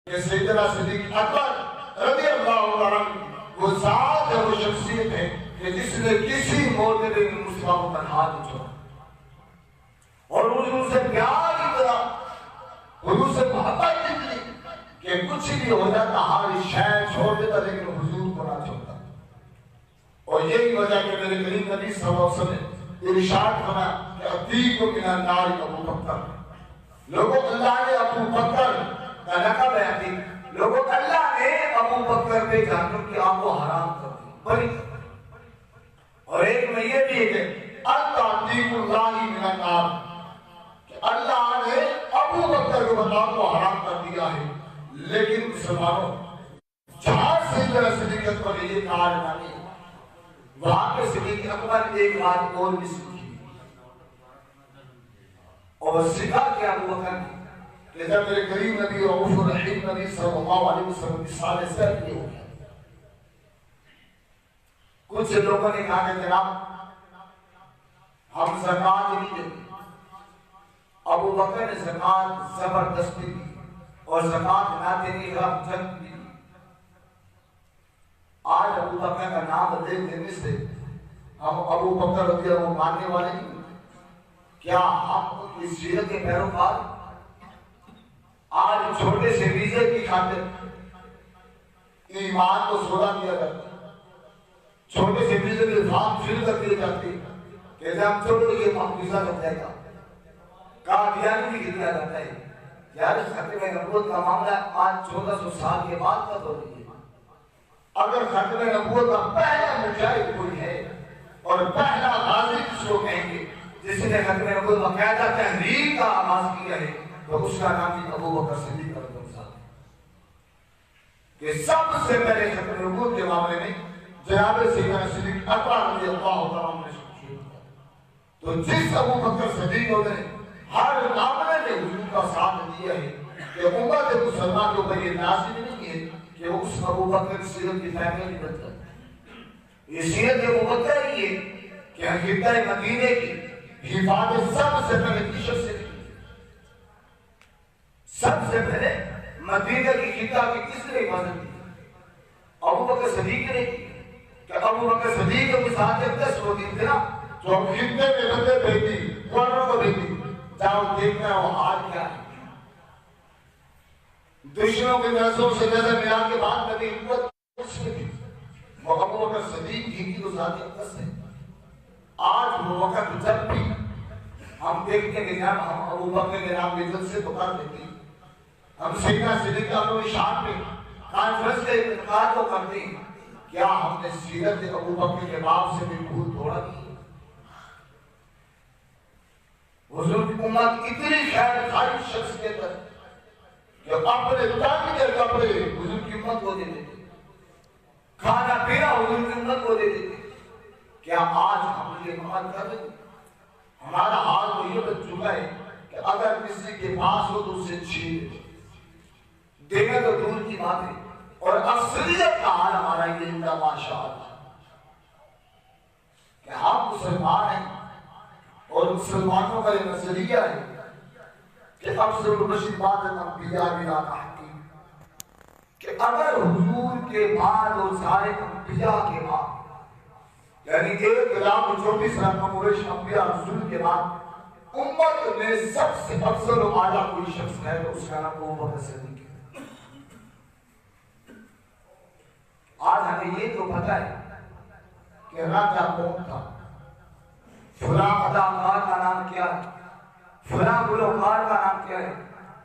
कि सैयदना सिद्दीक अकबर रज़ियल्लाहु ताला वो ज़ात है, वो शख्सियत है कि जिसने किसी मोहतरम मुस्लिम का हाथ नहीं छोड़ा और हुजूर से प्यार इतना, हुजूर से मोहब्बत इतनी कि कुछ भी हो जाता हर शय छोड़ देता लेकिन हुजूर को ना छोड़ता। और यही वजह कि मेरे करीम नबी सल्लल्लाहु अलैहि वसल्लम ने इरशाद फरमाया कि अतीक मिनन नार अबू बकर, लोगों अल्लाह ने अबू बकर का लक़ब है अतीक, लोगों अल्लाह ने अबू बकर पे जहन्नम की आग को हराम कर दी बड़ी। और एक में ये भी है कि अतीकुल्लाही मिनन नार, कि अल्लाह ने अबू बकर को बताओ को हराम कर दिया है। लेकिन मुसलमानों जहां से सिद्दीक अकबर ने ये कहा मानी, वहां पे सिद्दीक अकबर ने एक बात और भी सीखी और सीखा कि अबू बकर ने जब मेरे करीम नबी रऊफ रहीम नबी सल्लल्लाहु अलैहि वसल्लम की साले से ये हो गया। कुछ लोगों ने कहा कि जनाब हम ज़कात नहीं देते। अबू बकर ने ज़कात जबरदस्ती दी और ज़कात ना देने का जंग भी। आज अबू बकर का नाम ले देने से हम अबू बकर रज़ियल्लाहु अन्हु मानने वाले नहीं? क्या हम इस सीरत के पैरोकार? आज छोटे से वीजे की खातिर ईमान को सोना दिया जाता है, छोटे से वीजे के फॉर्म फिल कर दिए जाते हैं कि हम छोटे ये वीजा लग जाएगा, कादियानी भी दिया जाता है। यार खत्म नबूवत का मामला आज 1400 साल के बाद का हो रही है। अगर खत्म नबूवत का पहला मुजाहिद कोई है और पहला गाजी किसको कहेंगे जिसने खत्म नबूवत का कायदा तहरीर का आगाज किया है, तो उसका नाम भी अबू बकर सिद्दीक रज़ियल्लाहु अन्हु कि सबसे पहले खत्म नबूवत के मामले में जनाब सैयदना सिद्दीक अकबर रज़ियल्लाहु ताला अन्हु ने शुरू किया। तो जिस अबू बकर सिद्दीक ने हर मामले में हुजूर का साथ दिया है कि उम्मत मुसलमान के ऊपर ये नाज़िल नहीं है कि वो उस अबू बकर की सीरत की फैमिली नहीं बनता। ये सीरत अबू बकर ही है कि हकीकत मदीने की हिफाजत सबसे पहले किससे की? सबसे पहले मदीना की खिता की किसने हिफाजत की? अबू बकर सिद्दीक ने की। क्या अबू बकर सिद्दीक के साथ जब 10 लोग थे ना जो खिते में बंदे भेजी, कुर्रों को भेजी, जाओ देखना वो हाल क्या है। दुश्मनों की नजरों से नजर मिला के बाद नबी हिम्मत उसमें थी। वो अबू बकर सिद्दीक की तो ज़ाती अक़दस है। आज वो वक्त जब भी हम देखते हैं कि जब हम अबू बकर के नाम इज्जत से पुकार देते हैं, हम सैयदना सिद्दीक अपनी शान में कॉन्फ्रेंस के इत्तेफाक को करते हैं, क्या हमने सीरत अबू बकर के बाप से भी भूल थोड़ा की? हुजूर की उम्मत इतनी खैर खाई शख्सियत है कि अपने ताकि के कपड़े हुजूर की उम्मत को दे देते, खाना पीना हुजूर की उम्मत को दे देते। क्या आज हम ये अमल कर रहे हैं? हमारा हाल तो ये बन चुका है कि अगर किसी के पास हो तो उसे छीन देना तो दूर की बात है। और अक्सरियत का हाल हमारा ये माशाअल्लाह कि हम मुसलमान हैं और मुसलमानों का ये नजरिया है कि अफज़ल रशीद बाद अंबिया बिला तहकीम, कि अगर हुजूर के बाद और सारे अंबिया के बाद यानी 1,24,00,000 कुरैश अंबिया रसूल के बाद उम्मत में सबसे अफजल और आला कोई शख्स है तो उसका नाम अबू बकर सिद्दीक है। आज हमें ये तो पता है कि राजा कौन था, फुला अदाकार का नाम क्या है, फुला गुलकार का नाम क्या है।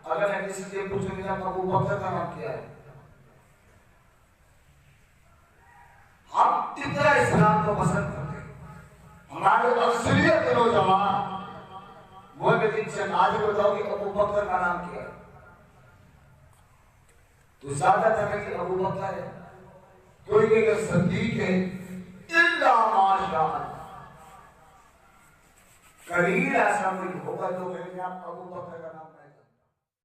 अगर मैं किसी से पूछूंगी अबू बकर का नाम क्या है, हम इतना इस्लाम को पसंद करते हैं। हमारे अक्सरियत नौजवान वो दिन से आज बताओ कि अबू बकर का नाम क्या है तो ज्यादातर कि अबू बकर है, कोई कहेगा सिद्दीक है, इल्ला माशाअल्लाह करीब ऐसा कोई होगा तो कहेंगे आप अबू बकर का